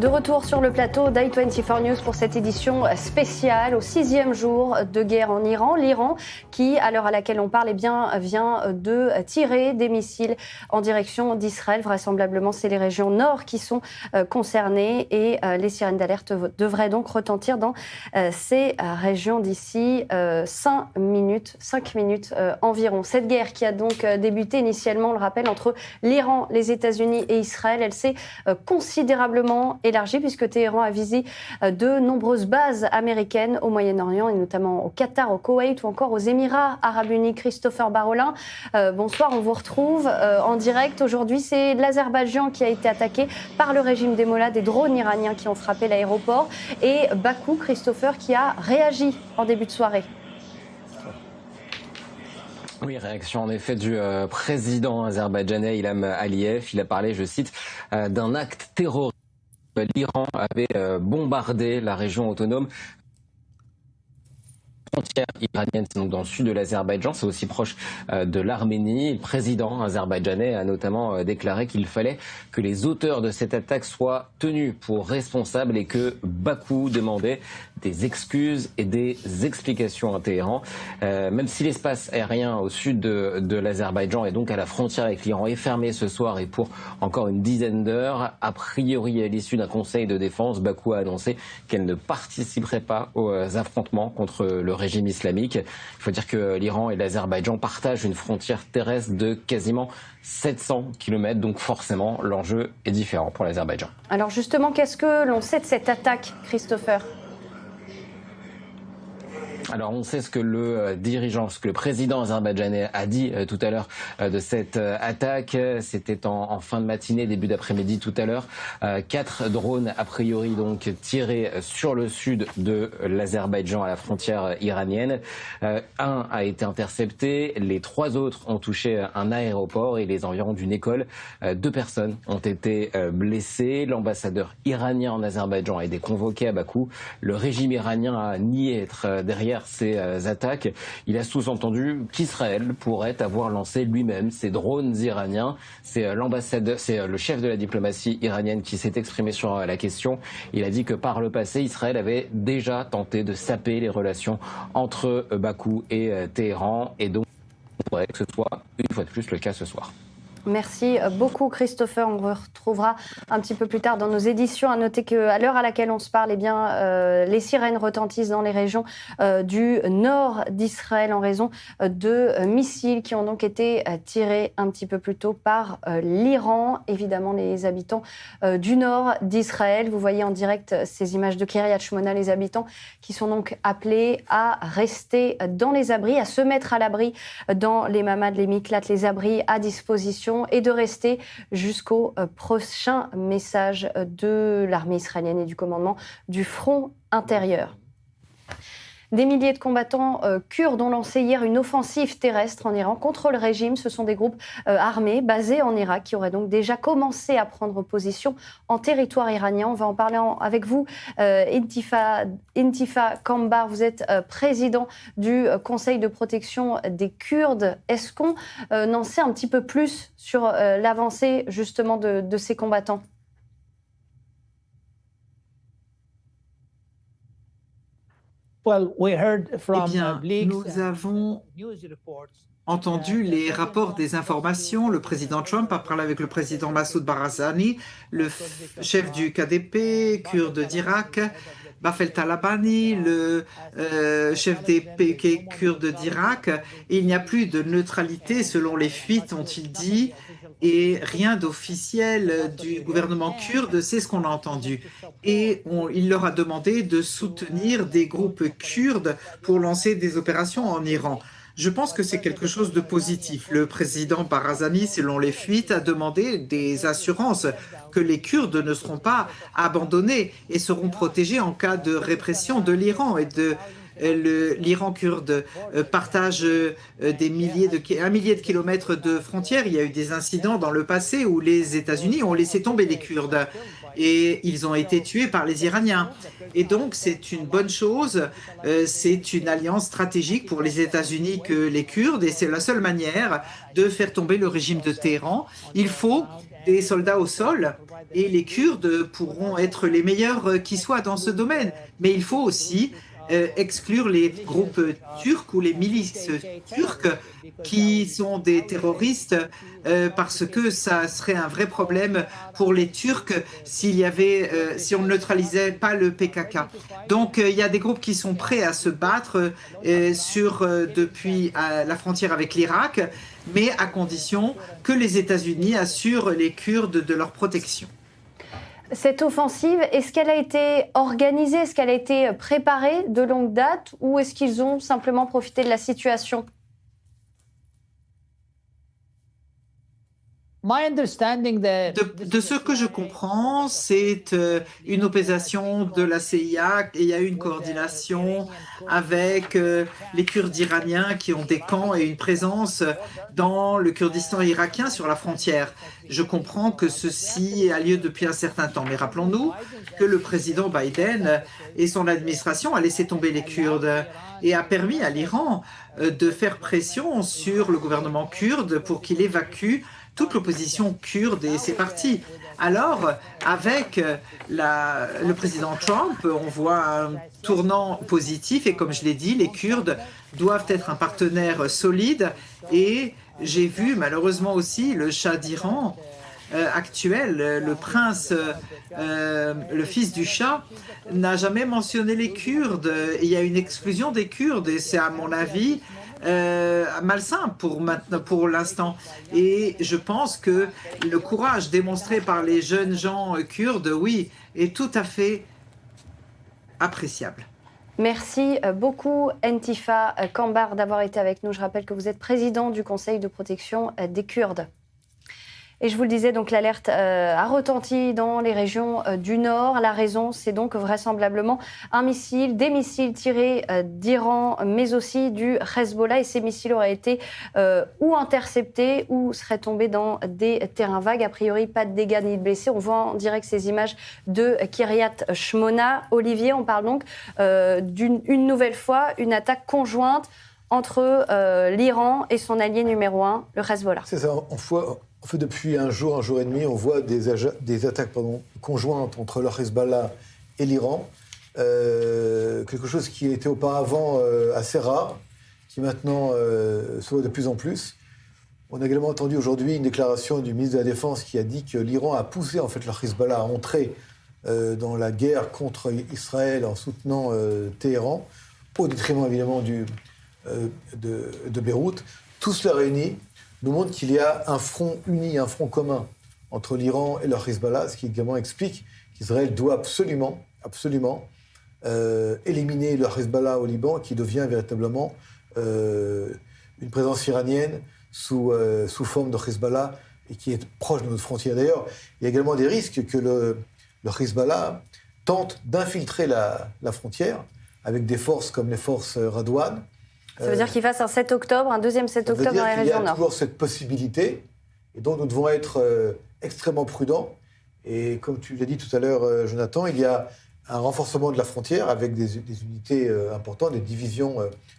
De retour sur le plateau d'i24 News pour cette édition spéciale au 6e jour de guerre en Iran. L'Iran qui, à l'heure à laquelle on parle, vient de tirer des missiles en direction d'Israël. Vraisemblablement, c'est les régions nord qui sont concernées et les sirènes d'alerte devraient donc retentir dans ces régions d'ici 5 minutes environ. Cette guerre qui a donc débuté initialement, on le rappelle, entre l'Iran, les États-Unis et Israël, elle s'est considérablement élargie puisque Téhéran a visé de nombreuses bases américaines au Moyen-Orient et notamment au Qatar, au Koweït ou encore aux Émirats Arabes Unis. Christopher Barolin, bonsoir, on vous retrouve en direct. Aujourd'hui, c'est l'Azerbaïdjan qui a été attaqué par le régime des Mollahs, des drones iraniens qui ont frappé l'aéroport, et Bakou, Christopher, qui a réagi en début de soirée. Oui, réaction en effet du président azerbaïdjanais Ilham Aliyev. Il a parlé, je cite, d'un acte terroriste. L'Iran avait bombardé la région autonome. Frontière iranienne, c'est donc dans le sud de l'Azerbaïdjan, c'est aussi proche de l'Arménie. Le président azerbaïdjanais a notamment déclaré qu'il fallait que les auteurs de cette attaque soient tenus pour responsables et que Bakou demandait des excuses et des explications à Téhéran. Même si l'espace aérien au sud de l'Azerbaïdjan et donc à la frontière avec l'Iran est fermé ce soir et pour encore une dizaine d'heures, a priori à l'issue d'un conseil de défense, Bakou a annoncé qu'elle ne participerait pas aux affrontements contre le régime islamique. Il faut dire que l'Iran et l'Azerbaïdjan partagent une frontière terrestre de quasiment 700 km, donc forcément l'enjeu est différent pour l'Azerbaïdjan. Alors justement, qu'est-ce que l'on sait de cette attaque, Christopher ? Alors on sait ce que le président azerbaïdjanais a dit tout à l'heure de cette attaque. C'était en fin de matinée, début d'après-midi tout à l'heure. 4 drones a priori donc tirés sur le sud de l'Azerbaïdjan à la frontière iranienne. Un a été intercepté, les 3 autres ont touché un aéroport et les environs d'une école. 2 personnes ont été blessées. L'ambassadeur iranien en Azerbaïdjan a été convoqué à Bakou. Le régime iranien a nié être derrière ces attaques. Il a sous-entendu qu'Israël pourrait avoir lancé lui-même ces drones iraniens. C'est l'ambassadeur, c'est le chef de la diplomatie iranienne qui s'est exprimé sur la question. Il a dit que par le passé, Israël avait déjà tenté de saper les relations entre Bakou et Téhéran, et donc il faudrait que ce soit une fois de plus le cas ce soir. Merci beaucoup Christopher, on vous retrouvera un petit peu plus tard dans nos éditions. À noter qu'à l'heure à laquelle on se parle, les sirènes retentissent dans les régions du nord d'Israël en raison de missiles qui ont donc été tirés un petit peu plus tôt par l'Iran. Évidemment, les habitants du nord d'Israël, vous voyez en direct ces images de Kiryat Shmona, les habitants qui sont donc appelés à rester dans les abris, à se mettre à l'abri dans les mamad, les miklats, les abris à disposition, et de rester jusqu'au prochain message de l'armée israélienne et du commandement du front intérieur. Des milliers de combattants kurdes ont lancé hier une offensive terrestre en Iran contre le régime. Ce sont des groupes armés basés en Irak qui auraient donc déjà commencé à prendre position en territoire iranien. On va en parler avec vous, Intifa Kambar. Vous êtes président du Conseil de protection des Kurdes. Est-ce qu'on en sait un petit peu plus sur l'avancée justement de ces combattants ? Eh bien, nous avons entendu les rapports des informations. Le président Trump a parlé avec le président Massoud Barzani, le chef du KDP, kurde d'Irak, Bafel Talabani, le chef des PK kurdes d'Irak. Il n'y a plus de neutralité selon les fuites, ont-ils dit, et rien d'officiel du gouvernement kurde, c'est ce qu'on a entendu. Et il leur a demandé de soutenir des groupes kurdes pour lancer des opérations en Iran. Je pense que c'est quelque chose de positif. Le président Barzani, selon les fuites, a demandé des assurances que les Kurdes ne seront pas abandonnés et seront protégés en cas de répression de l'Iran et l'Iran kurde partage un millier de kilomètres de frontières. Il y a eu des incidents dans le passé où les États-Unis ont laissé tomber les Kurdes et ils ont été tués par les Iraniens. Et donc, c'est une bonne chose. C'est une alliance stratégique pour les États-Unis que les Kurdes, et c'est la seule manière de faire tomber le régime de Téhéran. Il faut des soldats au sol, et les Kurdes pourront être les meilleurs qui soient dans ce domaine. Mais il faut aussi exclure les groupes turcs ou les milices turques qui sont des terroristes parce que ça serait un vrai problème pour les Turcs si on ne neutralisait pas le PKK. Donc il y a des groupes qui sont prêts à se battre depuis la frontière avec l'Irak, mais à condition que les États-Unis assurent les Kurdes de leur protection. Cette offensive, est-ce qu'elle a été organisée, est-ce qu'elle a été préparée de longue date ou est-ce qu'ils ont simplement profité de la situation ? De ce que je comprends, c'est une opération de la CIA et il y a eu une coordination avec les Kurdes iraniens qui ont des camps et une présence dans le Kurdistan irakien sur la frontière. Je comprends que ceci a lieu depuis un certain temps, mais rappelons-nous que le président Biden et son administration a laissé tomber les Kurdes et a permis à l'Iran de faire pression sur le gouvernement kurde pour qu'il évacue toute l'opposition kurde et c'est parti. Alors, avec le président Trump, on voit un tournant positif et comme je l'ai dit, les Kurdes doivent être un partenaire solide et j'ai vu malheureusement aussi le Shah d'Iran actuel, le prince, le fils du Shah, n'a jamais mentionné les Kurdes. Il y a une exclusion des Kurdes et c'est à mon avis malsain pour l'instant. Et je pense que le courage démontré par les jeunes gens kurdes, oui, est tout à fait appréciable. Merci beaucoup, Entifa Kambar, d'avoir été avec nous. Je rappelle que vous êtes président du Conseil de protection des Kurdes. Et je vous le disais, donc l'alerte a retenti dans les régions du Nord. La raison, c'est donc vraisemblablement des missiles tirés d'Iran, mais aussi du Hezbollah. Et ces missiles auraient été ou interceptés ou seraient tombés dans des terrains vagues. A priori, pas de dégâts ni de blessés. On voit en direct ces images de Kiryat Shmona. Olivier, on parle donc d'une nouvelle fois, une attaque conjointe entre l'Iran et son allié numéro 1, le Hezbollah. C'est ça, En fait, depuis un jour et demi, on voit des attaques conjointes entre le Hezbollah et l'Iran. Quelque chose qui était auparavant assez rare, qui maintenant se voit de plus en plus. On a également entendu aujourd'hui une déclaration du ministre de la Défense qui a dit que l'Iran a poussé en fait le Hezbollah à entrer dans la guerre contre Israël en soutenant Téhéran, au détriment évidemment de Beyrouth. Tout cela réuni nous montre qu'il y a un front uni, un front commun entre l'Iran et le Hezbollah, ce qui également explique qu'Israël doit absolument éliminer le Hezbollah au Liban, qui devient véritablement une présence iranienne sous forme de Hezbollah et qui est proche de notre frontière. D'ailleurs, il y a également des risques que le Hezbollah tente d'infiltrer la frontière avec des forces comme les forces Radouane. Ça veut dire qu'il fasse un deuxième 7 octobre dans les régions nord. Il y a toujours cette possibilité, et donc nous devons être extrêmement prudents. Et comme tu l'as dit tout à l'heure, Jonathan, il y a un renforcement de la frontière avec des unités importantes, des divisions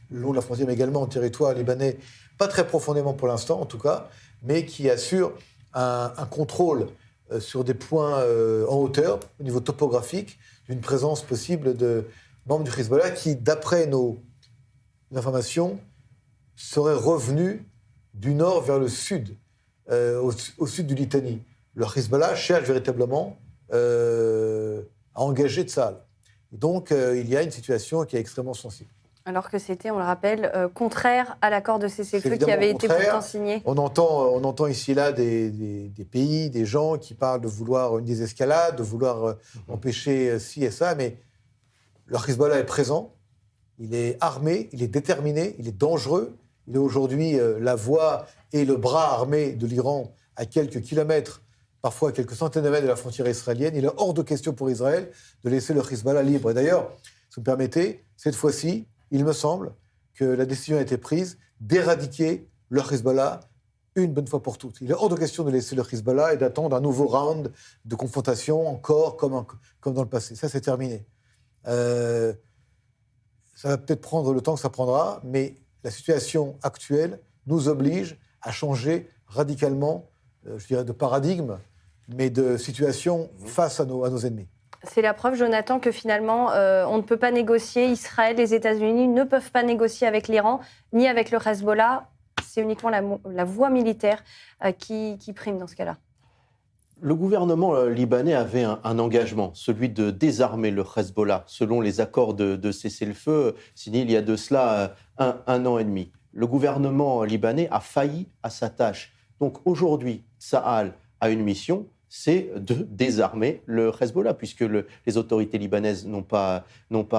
le long de la frontière, mais également en territoire libanais, pas très profondément pour l'instant en tout cas, mais qui assurent un contrôle sur des points en hauteur, au niveau topographique, d'une présence possible de membres du Hezbollah qui, d'après nos informations, seraient revenus du nord vers le sud, au sud du Litanie. Le Hezbollah cherche véritablement à engager Tsahal. Et donc, il y a une situation qui est extrêmement sensible. Alors que c'était, on le rappelle, contraire à l'accord de cessez-le-feu qui avait été pourtant signé. On entend ici et là des pays, des gens qui parlent de vouloir une désescalade, de vouloir empêcher ci et ça, mais le Hezbollah est présent, il est armé, il est déterminé, il est dangereux. Il est aujourd'hui la voix et le bras armé de l'Iran à quelques kilomètres, parfois à quelques centaines de mètres de la frontière israélienne. Il est hors de question pour Israël de laisser le Hezbollah libre. Et d'ailleurs, si vous me permettez, cette fois-ci, il me semble que la décision a été prise d'éradiquer le Hezbollah une bonne fois pour toutes. Il est hors de question de laisser le Hezbollah et d'attendre un nouveau round de confrontation encore comme dans le passé. Ça, c'est terminé. Ça va peut-être prendre le temps que ça prendra, mais la situation actuelle nous oblige à changer radicalement, je dirais, de paradigme, mais de situation face à nos ennemis. C'est la preuve, Jonathan, que finalement, on ne peut pas négocier. Israël, les États-Unis ne peuvent pas négocier avec l'Iran, ni avec le Hezbollah. C'est uniquement la voie militaire qui prime dans ce cas-là. Le gouvernement libanais avait un engagement, celui de désarmer le Hezbollah, selon les accords de cessez-le-feu signés il y a de cela un an et demi. Le gouvernement libanais a failli à sa tâche. Donc aujourd'hui, Tsahal a une mission, c'est de désarmer le Hezbollah, puisque les autorités libanaises n'ont pas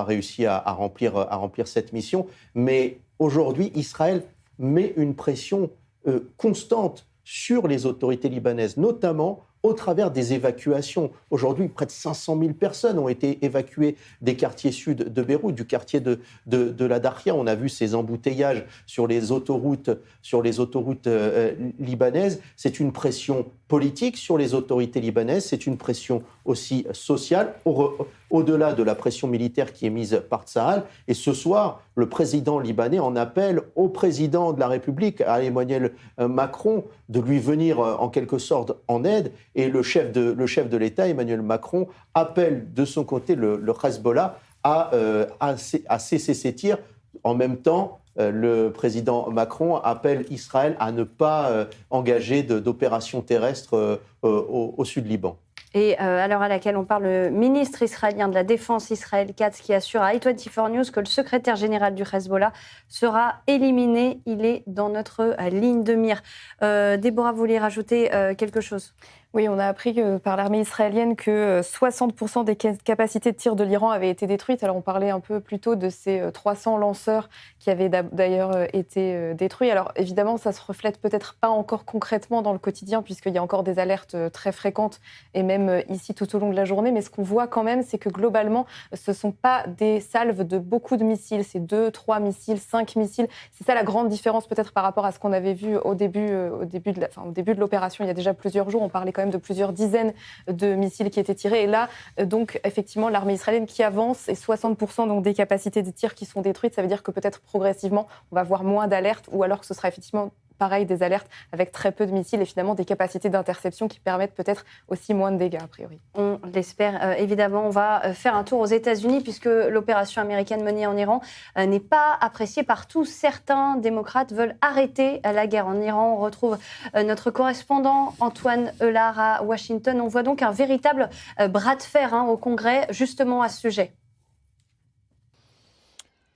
réussi à remplir cette mission. Mais aujourd'hui, Israël met une pression constante sur les autorités libanaises, notamment au travers des évacuations. Aujourd'hui, près de 500 000 personnes ont été évacuées des quartiers sud de Beyrouth, du quartier de la Darkia. On a vu ces embouteillages sur les autoroutes libanaises. C'est une pression politique sur les autorités libanaises, c'est une pression aussi sociale, au-delà de la pression militaire qui est mise par Tsahal. Et ce soir, le président libanais en appelle au président de la République, à Emmanuel Macron, de lui venir en quelque sorte en aide. Et le chef de l'État, Emmanuel Macron, appelle de son côté le Hezbollah à cesser ses tirs. En même temps, le président Macron appelle Israël à ne pas engager d'opérations terrestres au sud Liban. Et à l'heure à laquelle on parle, le ministre israélien de la Défense, Israël Katz, qui assure à i24 News que le secrétaire général du Hezbollah sera éliminé. Il est dans notre ligne de mire. Déborah, vous voulez rajouter quelque chose ? Oui, on a appris par l'armée israélienne que 60% des capacités de tir de l'Iran avaient été détruites. Alors on parlait un peu plus tôt de ces 300 lanceurs qui avaient d'ailleurs été détruits. Alors évidemment, ça se reflète peut-être pas encore concrètement dans le quotidien puisqu'il y a encore des alertes très fréquentes et même ici tout au long de la journée. Mais ce qu'on voit quand même, c'est que globalement, ce ne sont pas des salves de beaucoup de missiles. C'est 2, 3 missiles, 5 missiles. C'est ça la grande différence peut-être par rapport à ce qu'on avait vu au début de l'opération. Il y a déjà plusieurs jours, on parlait quand même de plusieurs dizaines de missiles qui étaient tirés. Et là, donc, effectivement, l'armée israélienne qui avance et 60% donc, des capacités de tir qui sont détruites, ça veut dire que peut-être progressivement, on va voir moins d'alertes ou alors que ce sera effectivement pareil, des alertes avec très peu de missiles et finalement des capacités d'interception qui permettent peut-être aussi moins de dégâts, a priori. On l'espère, évidemment. On va faire un tour aux États-Unis puisque l'opération américaine menée en Iran n'est pas appréciée par tous. Certains démocrates veulent arrêter la guerre en Iran. On retrouve notre correspondant Antoine Eulard à Washington. On voit donc un véritable bras de fer au Congrès justement à ce sujet.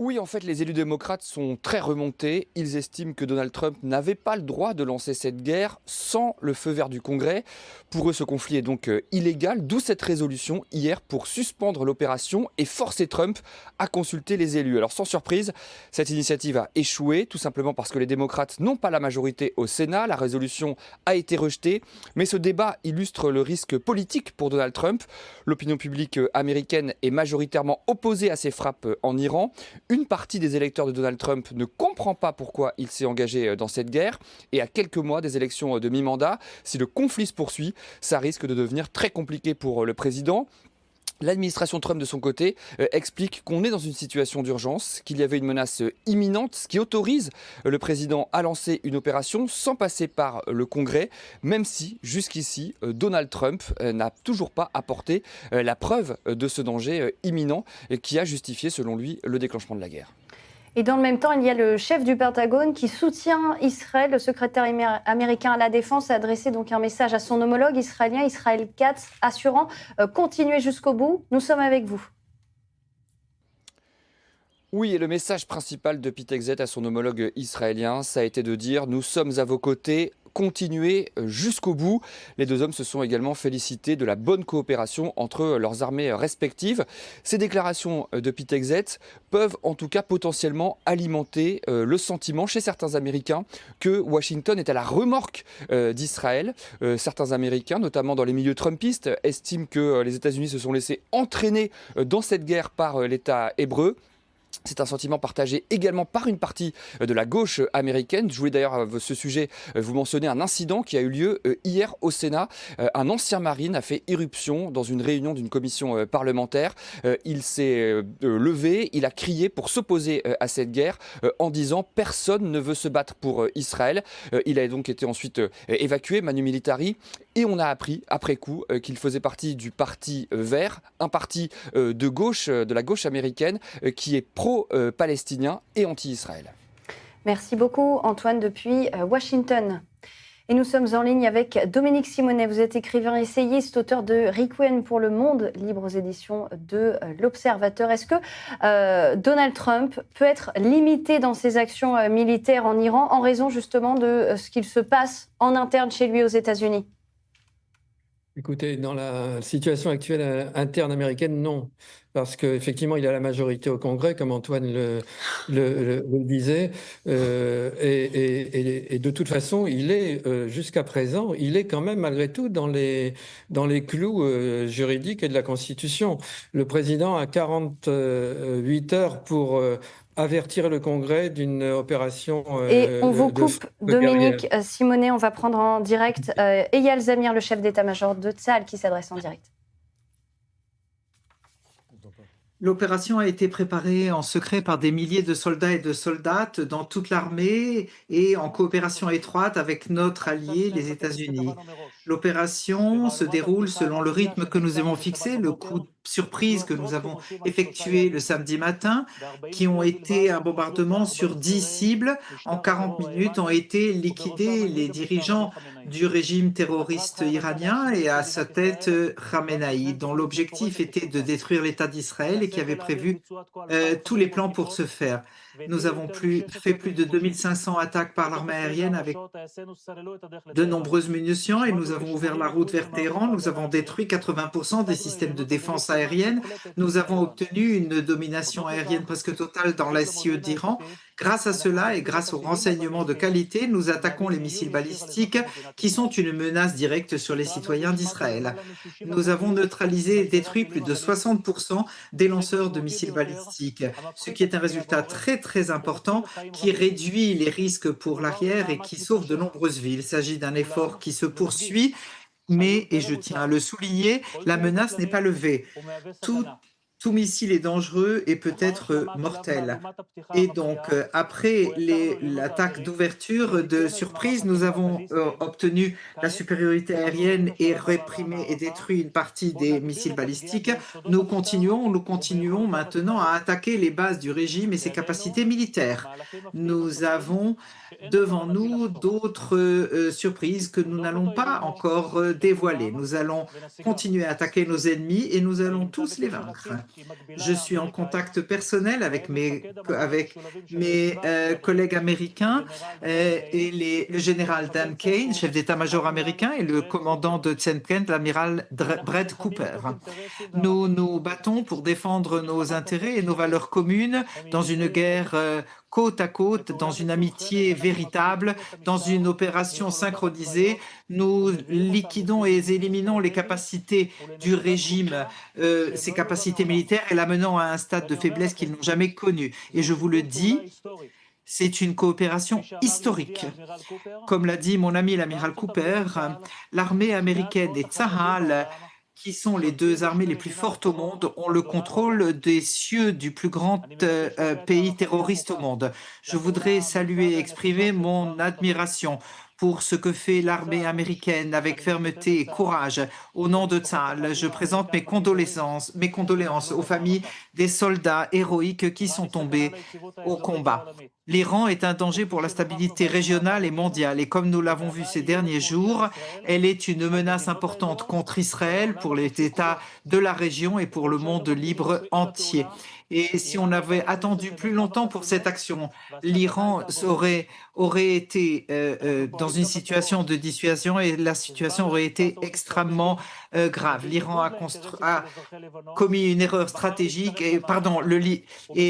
Oui, en fait, les élus démocrates sont très remontés. Ils estiment que Donald Trump n'avait pas le droit de lancer cette guerre sans le feu vert du Congrès. Pour eux, ce conflit est donc illégal, d'où cette résolution hier pour suspendre l'opération et forcer Trump à consulter les élus. Alors sans surprise, cette initiative a échoué, tout simplement parce que les démocrates n'ont pas la majorité au Sénat. La résolution a été rejetée, mais ce débat illustre le risque politique pour Donald Trump. L'opinion publique américaine est majoritairement opposée à ces frappes en Iran. Une partie des électeurs de Donald Trump ne comprend pas pourquoi il s'est engagé dans cette guerre. Et à quelques mois des élections de mi-mandat, si le conflit se poursuit, ça risque de devenir très compliqué pour le président. L'administration Trump, de son côté, explique qu'on est dans une situation d'urgence, qu'il y avait une menace imminente, ce qui autorise le président à lancer une opération sans passer par le Congrès, même si, jusqu'ici, Donald Trump n'a toujours pas apporté la preuve de ce danger imminent qui a justifié, selon lui, le déclenchement de la guerre. Et dans le même temps, il y a le chef du Pentagone qui soutient Israël. Le secrétaire américain à la Défense a adressé donc un message à son homologue israélien, Israël Katz, assurant continuez jusqu'au bout, nous sommes avec vous. Oui, et le message principal de Pete Hegseth à son homologue israélien, ça a été de dire « Nous sommes à vos côtés, continuez jusqu'au bout ». Les deux hommes se sont également félicités de la bonne coopération entre leurs armées respectives. Ces déclarations de Pete Hegseth peuvent en tout cas potentiellement alimenter le sentiment chez certains Américains que Washington est à la remorque d'Israël. Certains Américains, notamment dans les milieux trumpistes, estiment que les États-Unis se sont laissés entraîner dans cette guerre par l'État hébreu. C'est un sentiment partagé également par une partie de la gauche américaine. Je voulais d'ailleurs à ce sujet vous mentionner un incident qui a eu lieu hier au Sénat. Un ancien marine a fait irruption dans une réunion d'une commission parlementaire. Il s'est levé, il a crié pour s'opposer à cette guerre en disant « Personne ne veut se battre pour Israël ». Il a donc été ensuite évacué, Manu Militari, et on a appris après coup qu'il faisait partie du Parti vert, un parti de gauche, de la gauche américaine, qui est pro-palestinien et anti-Israël. Merci beaucoup Antoine depuis Washington. Et nous sommes en ligne avec Dominique Simonet. Vous êtes écrivain, essayiste, auteur de Requiem pour le monde, libre aux éditions de l'Observateur. Est-ce que Donald Trump peut être limité dans ses actions militaires en Iran en raison justement de ce qu'il se passe en interne chez lui aux États-Unis ? Écoutez, dans la situation actuelle interne américaine, non. Parce qu'effectivement, il a la majorité au Congrès, comme Antoine le disait. Et de toute façon, il est, jusqu'à présent, il est quand même malgré tout dans les clous juridiques et de la Constitution. Le président a 48 heures pour avertir le Congrès d'une opération. Et on vous coupe, Dominique Simonet, on va prendre en direct Eyal Zamir, le chef d'état-major de Tsahal, qui s'adresse en direct. L'opération a été préparée en secret par des milliers de soldats et de soldates dans toute l'armée et en coopération étroite avec notre allié, les États-Unis. L'opération se déroule selon le rythme que nous avons fixé, le coup de surprise que nous avons effectué le samedi matin, qui ont été un bombardement sur 10 cibles. En 40 minutes ont été liquidés les dirigeants du régime terroriste iranien et à sa tête Khamenei, dont l'objectif était de détruire l'État d'Israël et qui avait prévu tous les plans pour ce faire. Nous avons fait plus de 2500 attaques par l'armée aérienne avec de nombreuses munitions et nous avons ouvert la route vers Téhéran. Nous avons détruit 80% des systèmes de défense aérienne. Nous avons obtenu une domination aérienne presque totale dans les cieux d'Iran. Grâce à cela et grâce aux renseignements de qualité, nous attaquons les missiles balistiques qui sont une menace directe sur les citoyens d'Israël. Nous avons neutralisé et détruit plus de 60% des lanceurs de missiles balistiques, ce qui est un résultat très important qui réduit les risques pour l'arrière et qui sauve de nombreuses vies. Il s'agit d'un effort qui se poursuit, mais, et je tiens à le souligner, la menace n'est pas levée. Tout missile est dangereux et peut être mortel. Et donc, après l'attaque d'ouverture de surprise, nous avons obtenu la supériorité aérienne et réprimé et détruit une partie des missiles balistiques. Nous continuons maintenant à attaquer les bases du régime et ses capacités militaires. Nous avons devant nous d'autres surprises que nous n'allons pas encore dévoiler. Nous allons continuer à attaquer nos ennemis et nous allons tous les vaincre. Je suis en contact personnel avec mes collègues américains et le général Dan Kane, chef d'état-major américain, et le commandant de Tshenkent, l'amiral Brett Cooper. Nous nous battons pour défendre nos intérêts et nos valeurs communes dans une guerre côte à côte, dans une amitié véritable, dans une opération synchronisée. Nous liquidons et éliminons les capacités du régime, ses capacités militaires, et l'amenant à un stade de faiblesse qu'ils n'ont jamais connu. Et je vous le dis, c'est une coopération historique. Comme l'a dit mon ami l'amiral Cooper, l'armée américaine et Tsahal, qui sont les deux armées les plus fortes au monde, ont le contrôle des cieux du plus grand pays terroriste au monde. Je voudrais saluer et exprimer mon admiration pour ce que fait l'armée américaine avec fermeté et courage. Au nom de Tsahal, je présente mes condoléances aux familles des soldats héroïques qui sont tombés au combat. L'Iran est un danger pour la stabilité régionale et mondiale et comme nous l'avons vu ces derniers jours, elle est une menace importante contre Israël, pour les États de la région et pour le monde libre entier. Et si on avait attendu plus longtemps pour cette action, l'Iran aurait été dans une situation de dissuasion et la situation aurait été extrêmement grave. L'Iran a commis une erreur stratégique et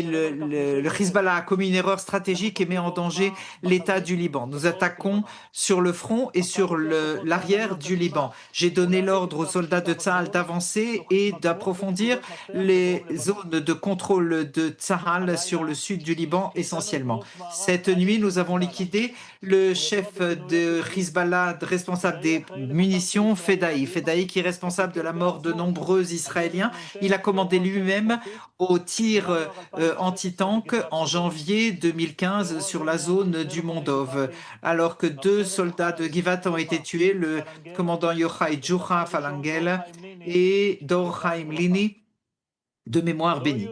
le Hezbollah a commis une erreur stratégique et met en danger l'État du Liban. Nous attaquons sur le front et sur l'arrière du Liban. J'ai donné l'ordre aux soldats de Tsahal d'avancer et d'approfondir les zones de contrôle contrôle de Tsahal sur le sud du Liban essentiellement. Cette nuit, nous avons liquidé le chef de Hezbollah, responsable des munitions, Fedaï, qui est responsable de la mort de nombreux Israéliens. Il a commandé lui-même au tir anti-tank en janvier 2015 sur la zone du Mont Dov, alors que 2 soldats de Givat ont été tués, le commandant Yochai Djoucha Falangel et Dor Chaim Lini, de mémoire bénie.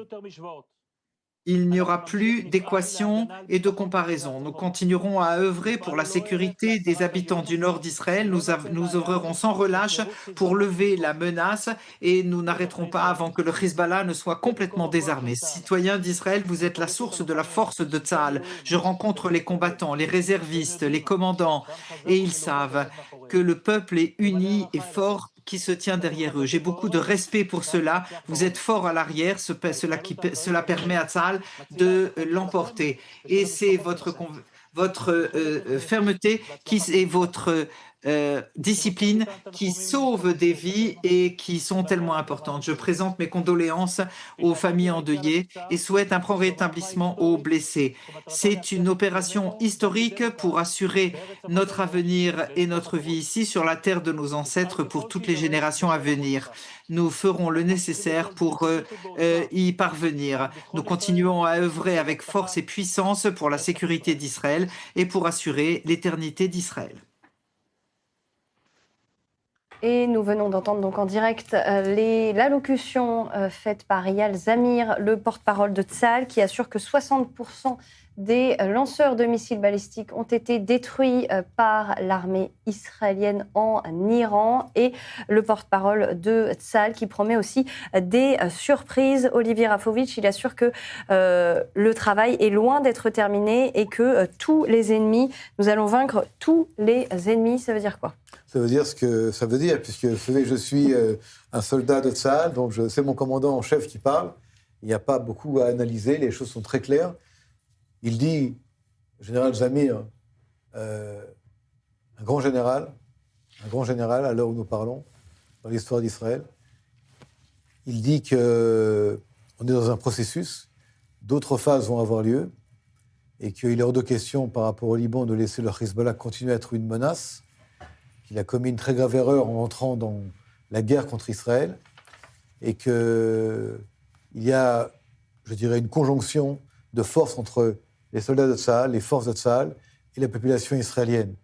Il n'y aura plus d'équation et de comparaison. Nous continuerons à œuvrer pour la sécurité des habitants du nord d'Israël. Nous œuvrerons sans relâche pour lever la menace et nous n'arrêterons pas avant que le Hezbollah ne soit complètement désarmé. Citoyens d'Israël, vous êtes la source de la force de Tsahal. Je rencontre les combattants, les réservistes, les commandants et ils savent que le peuple est uni et fort qui se tient derrière eux. J'ai beaucoup de respect pour cela. Vous êtes fort à l'arrière, cela permet à Tsahal de l'emporter. Et c'est votre fermeté et votre discipline qui sauve des vies et qui sont tellement importantes. Je présente mes condoléances aux familles endeuillées et souhaite un prompt rétablissement aux blessés. C'est une opération historique pour assurer notre avenir et notre vie ici sur la terre de nos ancêtres pour toutes les générations à venir. Nous ferons le nécessaire pour y parvenir. Nous continuons à œuvrer avec force et puissance pour la sécurité d'Israël et pour assurer l'éternité d'Israël. Et nous venons d'entendre donc en direct l'allocution faite par Eyal Zamir, le porte-parole de Tsahal, qui assure que 60% des lanceurs de missiles balistiques ont été détruits par l'armée israélienne en Iran. Et le porte-parole de Tsahal qui promet aussi des surprises. Olivier Rafovitch, il assure que le travail est loin d'être terminé et que tous les ennemis, nous allons vaincre tous les ennemis. Ça veut dire quoi ? Ça veut dire ce que ça veut dire, puisque vous savez, je suis un soldat de Tsahal, donc c'est mon commandant en chef qui parle. Il n'y a pas beaucoup à analyser, les choses sont très claires. Il dit, général Zamir, un grand général à l'heure où nous parlons, dans l'histoire d'Israël. Il dit qu'on est dans un processus, d'autres phases vont avoir lieu, et qu'il est hors de question par rapport au Liban de laisser le Hezbollah continuer à être une menace, qu'il a commis une très grave erreur en entrant dans la guerre contre Israël, et qu'il y a, je dirais, une conjonction de forces entre les soldats de Tsahal, les forces de Tsahal et la population israélienne.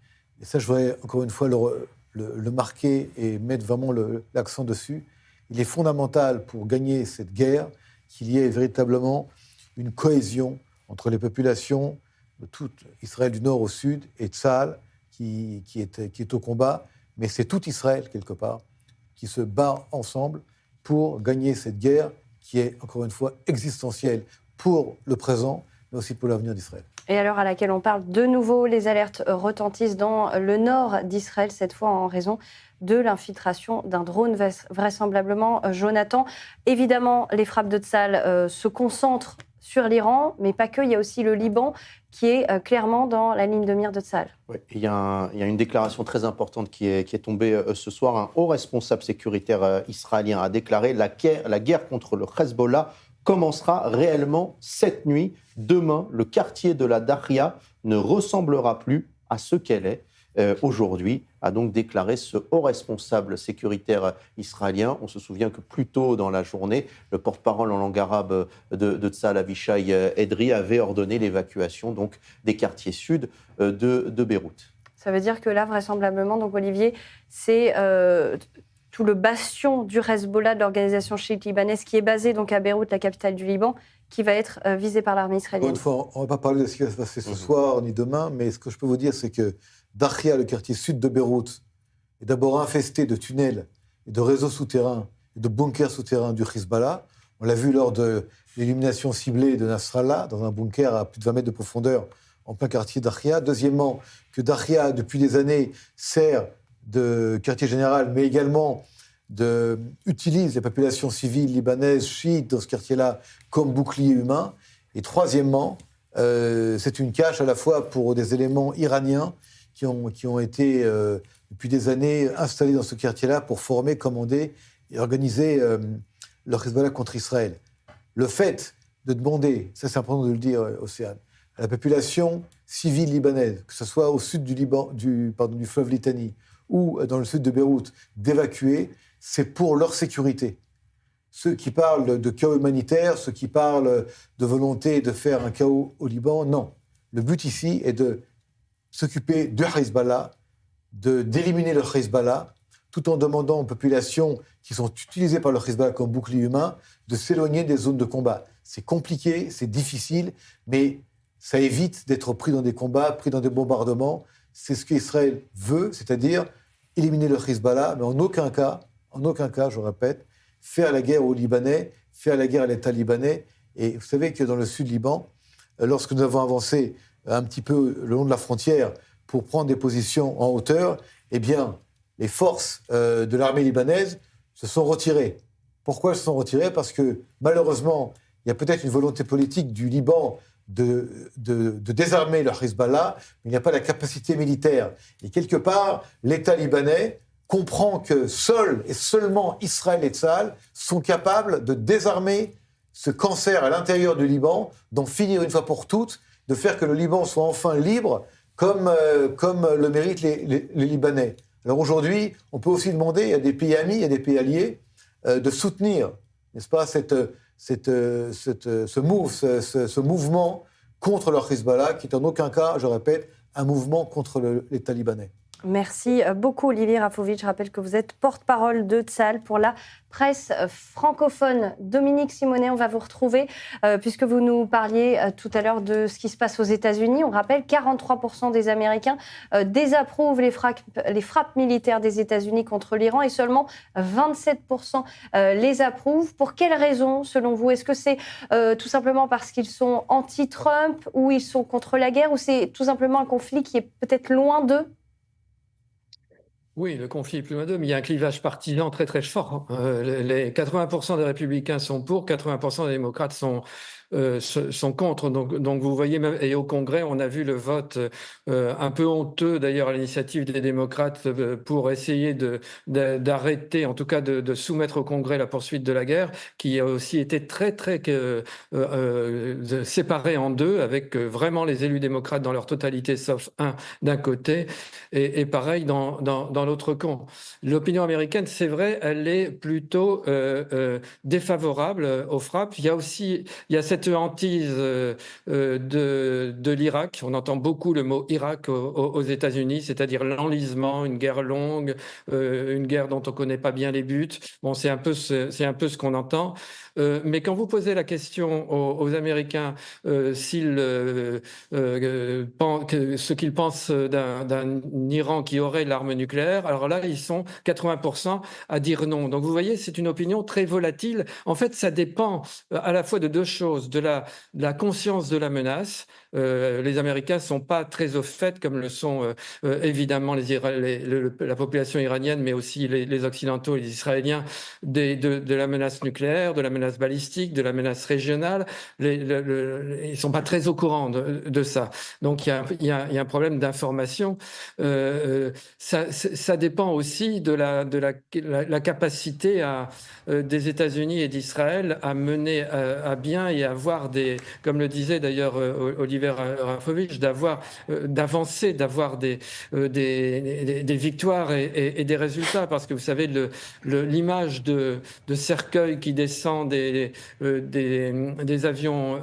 Et ça, je voudrais encore une fois le marquer et mettre vraiment l'accent dessus. Il est fondamental pour gagner cette guerre qu'il y ait véritablement une cohésion entre les populations de tout Israël du nord au sud et Tsahal qui est au combat. Mais c'est tout Israël, quelque part, qui se bat ensemble pour gagner cette guerre qui est, encore une fois, existentielle pour le présent, mais aussi pour l'avenir d'Israël. Et à l'heure à laquelle on parle, de nouveau, les alertes retentissent dans le nord d'Israël, cette fois en raison de l'infiltration d'un drone, vraisemblablement. Jonathan, évidemment, les frappes de Tsahal se concentrent sur l'Iran, mais pas que. Il y a aussi le Liban qui est clairement dans la ligne de mire de Tsahal. Oui, il y a une déclaration très importante qui est tombée ce soir. Un haut responsable sécuritaire israélien a déclaré la guerre contre le Hezbollah commencera réellement cette nuit. Demain, le quartier de la Daria ne ressemblera plus à ce qu'elle est aujourd'hui, a donc déclaré ce haut responsable sécuritaire israélien. On se souvient que plus tôt dans la journée, le porte-parole en langue arabe de Tsahal, Avichai Edri, avait ordonné l'évacuation donc, des quartiers sud de Beyrouth. Ça veut dire que là, vraisemblablement, donc Olivier, c'est tout le bastion du Hezbollah, de l'organisation chiite libanaise, qui est basée donc à Beyrouth, la capitale du Liban, qui va être visé par l'armée israélienne. Une fois, on ne va pas parler de ce qui va se passer ce soir ni demain, mais ce que je peux vous dire, c'est que Daria, le quartier sud de Beyrouth, est d'abord infesté de tunnels et de réseaux souterrains et de bunkers souterrains du Hezbollah. On l'a vu lors de l'élimination ciblée de Nasrallah, dans un bunker à plus de 20 mètres de profondeur, en plein quartier Daria. Deuxièmement, que Daria, depuis des années, sert de quartier général, mais également utilise les populations civiles libanaises, chiites, dans ce quartier-là, comme bouclier humain. Et troisièmement, c'est une cache à la fois pour des éléments iraniens qui ont été, depuis des années, installés dans ce quartier-là pour former, commander et organiser le Hezbollah contre Israël. Le fait de demander, ça c'est important de le dire, Océane, à la population civile libanaise, que ce soit au sud du fleuve Litani ou dans le sud de Beyrouth, d'évacuer, c'est pour leur sécurité. Ceux qui parlent de chaos humanitaire, ceux qui parlent de volonté de faire un chaos au Liban, non. Le but ici est de s'occuper du Hezbollah, d'éliminer le Hezbollah, tout en demandant aux populations qui sont utilisées par le Hezbollah comme bouclier humain de s'éloigner des zones de combat. C'est compliqué, c'est difficile, mais ça évite d'être pris dans des combats, pris dans des bombardements. C'est ce qu'Israël veut, c'est-à-dire éliminer le Hezbollah, mais en aucun cas, je répète, faire la guerre aux Libanais, faire la guerre à l'État libanais. Et vous savez que dans le sud Liban, lorsque nous avons avancé un petit peu le long de la frontière pour prendre des positions en hauteur, eh bien, les forces de l'armée libanaise se sont retirées. Pourquoi elles se sont retirées ? Parce que, malheureusement, il y a peut-être une volonté politique du Liban de désarmer le Hezbollah, mais il n'y a pas la capacité militaire. Et quelque part, l'État libanais comprend que seul et seulement Israël et Tsahal sont capables de désarmer ce cancer à l'intérieur du Liban, d'en finir une fois pour toutes, de faire que le Liban soit enfin libre, comme le méritent les Libanais. Alors aujourd'hui, on peut aussi demander à des pays amis, à des pays alliés, de soutenir, n'est-ce pas, ce mouvement contre le Hezbollah, qui est en aucun cas, je répète, un mouvement contre l'État libanais. Merci beaucoup Olivier Rafovitch. Je rappelle que vous êtes porte-parole de Tsahal pour la presse francophone. Dominique Simonet, on va vous retrouver puisque vous nous parliez tout à l'heure de ce qui se passe aux États-Unis. On rappelle 43% des Américains désapprouvent les frappes militaires des États-Unis contre l'Iran et seulement 27% les approuvent. Pour quelles raisons, selon vous ? Est-ce que c'est tout simplement parce qu'ils sont anti-Trump ou ils sont contre la guerre ou c'est tout simplement un conflit qui est peut-être loin d'eux ? Oui, le conflit est plus loin d'eux, mais il y a un clivage partisan très très fort. Les 80% des républicains sont pour, 80% des démocrates sont contre. Donc vous voyez, même, et au Congrès, on a vu le vote un peu honteux, d'ailleurs, à l'initiative des démocrates pour essayer d'arrêter, en tout cas de soumettre au Congrès la poursuite de la guerre, qui a aussi été très très séparée en deux, avec vraiment les élus démocrates dans leur totalité, sauf un d'un côté, et pareil dans l'autre camp. L'opinion américaine, c'est vrai, elle est plutôt défavorable aux frappes. Il y a cette hantise de l'Irak. On entend beaucoup le mot Irak aux États-Unis, c'est-à-dire l'enlisement, une guerre longue, une guerre dont on ne connaît pas bien les buts. Bon, c'est un peu ce qu'on entend. Mais quand vous posez la question aux Américains ce qu'ils pensent d'un Iran qui aurait l'arme nucléaire, alors là, ils sont 80% à dire non. Donc vous voyez, c'est une opinion très volatile. En fait, ça dépend à la fois de deux choses, de la conscience de la menace. Les Américains ne sont pas très au fait, comme le sont évidemment la population iranienne, mais aussi les Occidentaux et les Israéliens, de la menace nucléaire, de la menace balistique, de la menace régionale. Ils ne sont pas très au courant de ça. Donc il y a un problème d'information. Ça dépend aussi de la capacité des États-Unis et d'Israël à mener à bien et à avoir comme le disait d'ailleurs Olivier Rafovitch, d'avancer, d'avoir des victoires et des résultats, parce que vous savez, l'image de cercueil qui descend des avions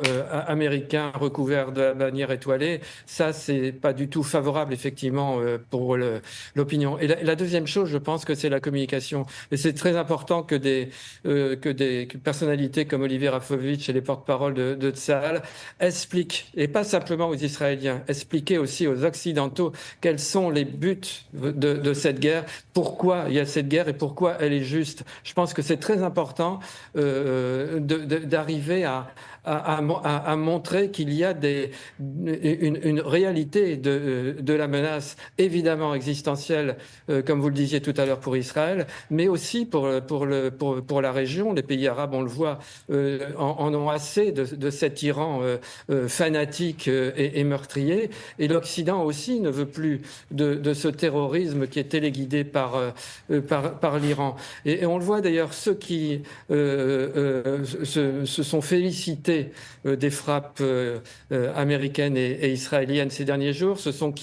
américains recouverts de la bannière étoilée, ça, c'est pas du tout favorable, effectivement, pour l'opinion. Et la deuxième chose, je pense que c'est la communication. Et c'est très important que des personnalités comme Olivier Rafovitch et les porte-paroles de Tsahal expliquent, et pas simplement aux Israéliens, expliquer aussi aux Occidentaux quels sont les buts de cette guerre, pourquoi il y a cette guerre et pourquoi elle est juste. Je pense que c'est très important d'arriver à montrer qu'il y a une réalité de la menace, évidemment existentielle, comme vous le disiez tout à l'heure pour Israël, mais aussi pour la région. Les pays arabes, on le voit, en ont assez de cet Iran fanatique et meurtrier. Et l'Occident aussi ne veut plus de ce terrorisme qui est téléguidé par l'Iran. Et on le voit d'ailleurs, ceux qui se sont félicités l'intensité des frappes américaines et israéliennes ces derniers jours, ce sont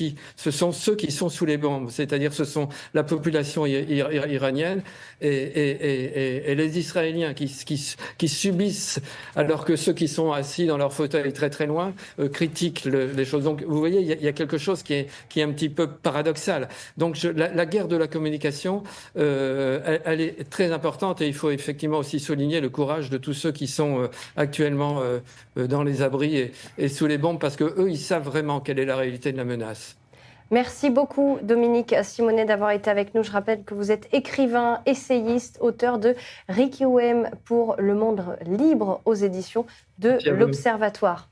ceux qui sont sous les bombes, c'est-à-dire ce sont la population iranienne et les Israéliens qui subissent, alors que ceux qui sont assis dans leur fauteuil très très loin critiquent les choses. Donc vous voyez, il y a quelque chose qui est un petit peu paradoxal. Donc la guerre de la communication, elle est très importante et il faut effectivement aussi souligner le courage de tous ceux qui sont actuellement dans les abris et sous les bombes, parce qu'eux, ils savent vraiment quelle est la réalité de la menace. Merci beaucoup Dominique Simonet d'avoir été avec nous. Je rappelle que vous êtes écrivain, essayiste, auteur de Requiem pour le monde libre aux éditions de l'Observatoire.